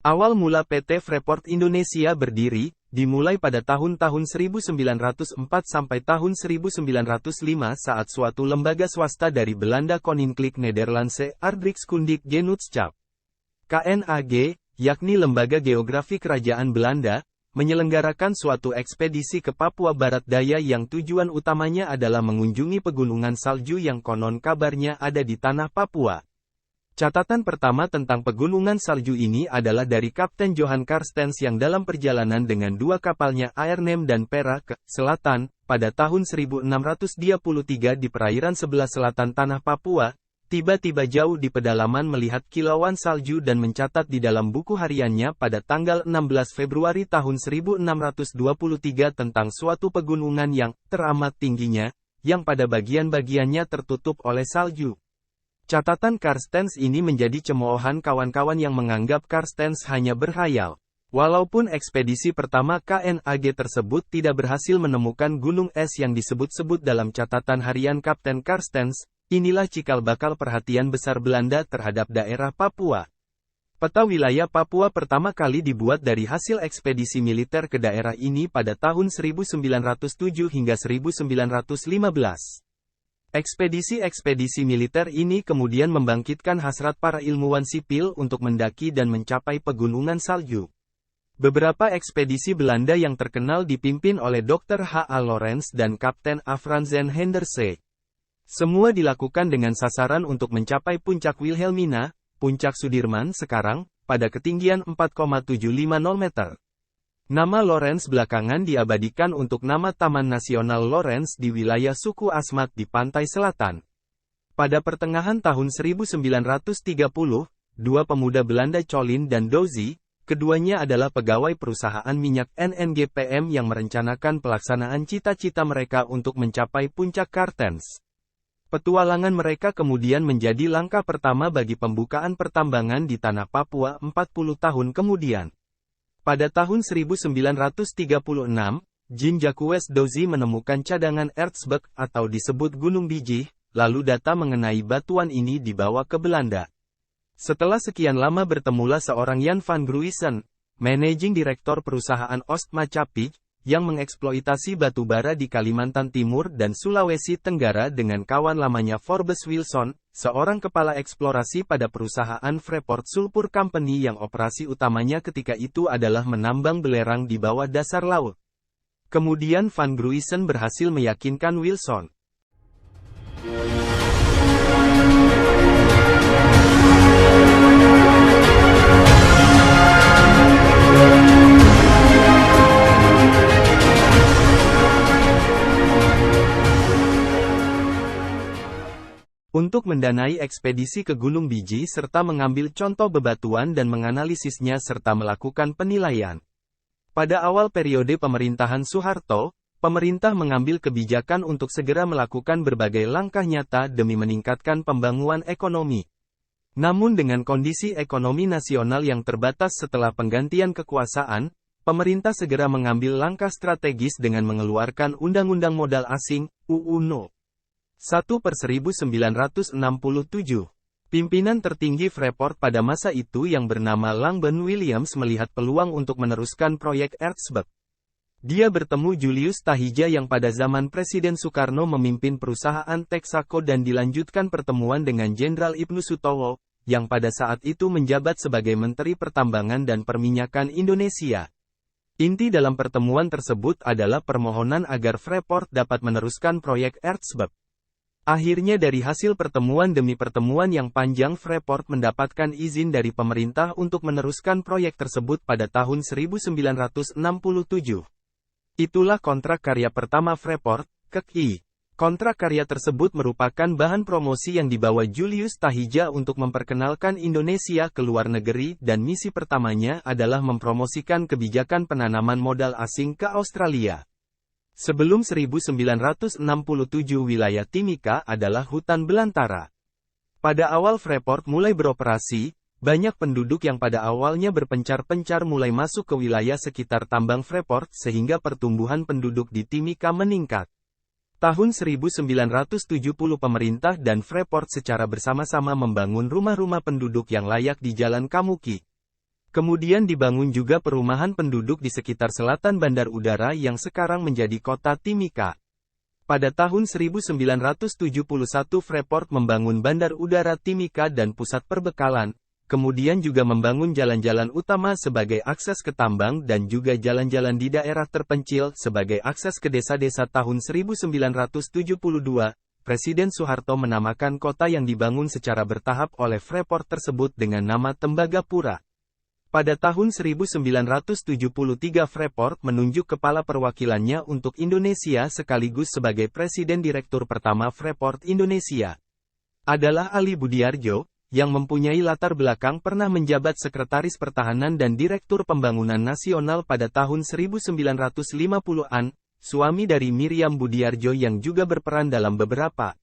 Awal mula PT Freeport Indonesia berdiri, dimulai pada tahun-tahun 1904 sampai tahun 1905 saat suatu lembaga swasta dari Belanda Koninklijk Nederlandse Aardrijkskundig Genootschap KNAG, yakni Lembaga Geografi Kerajaan Belanda, menyelenggarakan suatu ekspedisi ke Papua Barat Daya yang tujuan utamanya adalah mengunjungi pegunungan salju yang konon kabarnya ada di tanah Papua. Catatan pertama tentang pegunungan salju ini adalah dari Kapten Johan Carstens yang dalam perjalanan dengan dua kapalnya Arnhem dan Pera ke selatan, pada tahun 1623 di perairan sebelah selatan tanah Papua, tiba-tiba jauh di pedalaman melihat kilauan salju dan mencatat di dalam buku hariannya pada tanggal 16 Februari tahun 1623 tentang suatu pegunungan yang teramat tingginya, yang pada bagian-bagiannya tertutup oleh salju. Catatan Carstens ini menjadi cemoohan kawan-kawan yang menganggap Carstens hanya berkhayal. Walaupun ekspedisi pertama KNAG tersebut tidak berhasil menemukan gunung es yang disebut-sebut dalam catatan harian Kapten Carstens, inilah cikal bakal perhatian besar Belanda terhadap daerah Papua. Peta wilayah Papua pertama kali dibuat dari hasil ekspedisi militer ke daerah ini pada tahun 1907 hingga 1915. Ekspedisi-ekspedisi militer ini kemudian membangkitkan hasrat para ilmuwan sipil untuk mendaki dan mencapai pegunungan salju. Beberapa ekspedisi Belanda yang terkenal dipimpin oleh Dr. H.A. Lorentz dan Kapten A. Franzen Henderse. Semua dilakukan dengan sasaran untuk mencapai puncak Wilhelmina, puncak Sudirman sekarang, pada ketinggian 4,750 meter. Nama Lorentz belakangan diabadikan untuk nama Taman Nasional Lorentz di wilayah suku Asmat di pantai selatan. Pada pertengahan tahun 1930, dua pemuda Belanda Colin dan Dozy, keduanya adalah pegawai perusahaan minyak NNGPM yang merencanakan pelaksanaan cita-cita mereka untuk mencapai puncak Carstens. Petualangan mereka kemudian menjadi langkah pertama bagi pembukaan pertambangan di tanah Papua 40 tahun kemudian. Pada tahun 1936, Jean-Jacques Dozy menemukan cadangan Erzberg atau disebut Gunung Biji, lalu data mengenai batuan ini dibawa ke Belanda. Setelah sekian lama bertemulah seorang Jan van Gruisen, Managing Director perusahaan Oostmacapi, yang mengeksploitasi batu bara di Kalimantan Timur dan Sulawesi Tenggara dengan kawan lamanya Forbes Wilson, seorang kepala eksplorasi pada perusahaan Freeport Sulphur Company yang operasi utamanya ketika itu adalah menambang belerang di bawah dasar laut. Kemudian Van Gruisen berhasil meyakinkan Wilson. Untuk mendanai ekspedisi ke Gunung Biji serta mengambil contoh bebatuan dan menganalisisnya serta melakukan penilaian. Pada awal periode pemerintahan Soeharto, pemerintah mengambil kebijakan untuk segera melakukan berbagai langkah nyata demi meningkatkan pembangunan ekonomi. Namun dengan kondisi ekonomi nasional yang terbatas setelah penggantian kekuasaan, pemerintah segera mengambil langkah strategis dengan mengeluarkan Undang-Undang Modal Asing, UU No. 1/1967. Pimpinan tertinggi Freeport pada masa itu yang bernama Langben Williams melihat peluang untuk meneruskan proyek Erzberg. Dia bertemu Julius Tahija yang pada zaman Presiden Soekarno memimpin perusahaan Texaco dan dilanjutkan pertemuan dengan Jenderal Ibnu Sutowo, yang pada saat itu menjabat sebagai Menteri Pertambangan dan Perminyakan Indonesia. Inti dalam pertemuan tersebut adalah permohonan agar Freeport dapat meneruskan proyek Erzberg. Akhirnya dari hasil pertemuan demi pertemuan yang panjang Freeport mendapatkan izin dari pemerintah untuk meneruskan proyek tersebut pada tahun 1967. Itulah kontrak karya pertama Freeport, KEI. Kontrak karya tersebut merupakan bahan promosi yang dibawa Julius Tahija untuk memperkenalkan Indonesia ke luar negeri dan misi pertamanya adalah mempromosikan kebijakan penanaman modal asing ke Australia. Sebelum 1967 wilayah Timika adalah hutan belantara. Pada awal Freeport mulai beroperasi, banyak penduduk yang pada awalnya berpencar-pencar mulai masuk ke wilayah sekitar tambang Freeport sehingga pertumbuhan penduduk di Timika meningkat. Tahun 1970 pemerintah dan Freeport secara bersama-sama membangun rumah-rumah penduduk yang layak di Jalan Kamuki. Kemudian dibangun juga perumahan penduduk di sekitar selatan bandar udara yang sekarang menjadi kota Timika. Pada tahun 1971 Freeport membangun bandar udara Timika dan pusat perbekalan, kemudian juga membangun jalan-jalan utama sebagai akses ke tambang dan juga jalan-jalan di daerah terpencil sebagai akses ke desa-desa. Tahun 1972, Presiden Soeharto menamakan kota yang dibangun secara bertahap oleh Freeport tersebut dengan nama Tembagapura. Pada tahun 1973 Freeport menunjuk kepala perwakilannya untuk Indonesia sekaligus sebagai Presiden Direktur pertama Freeport Indonesia. Adalah Ali Budiarjo, yang mempunyai latar belakang pernah menjabat Sekretaris Pertahanan dan Direktur Pembangunan Nasional pada tahun 1950-an, suami dari Miriam Budiarjo yang juga berperan dalam beberapa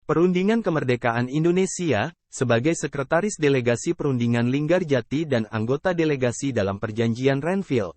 perundingan kemerdekaan Indonesia, sebagai Sekretaris Delegasi Perundingan Linggarjati dan anggota delegasi dalam Perjanjian Renville.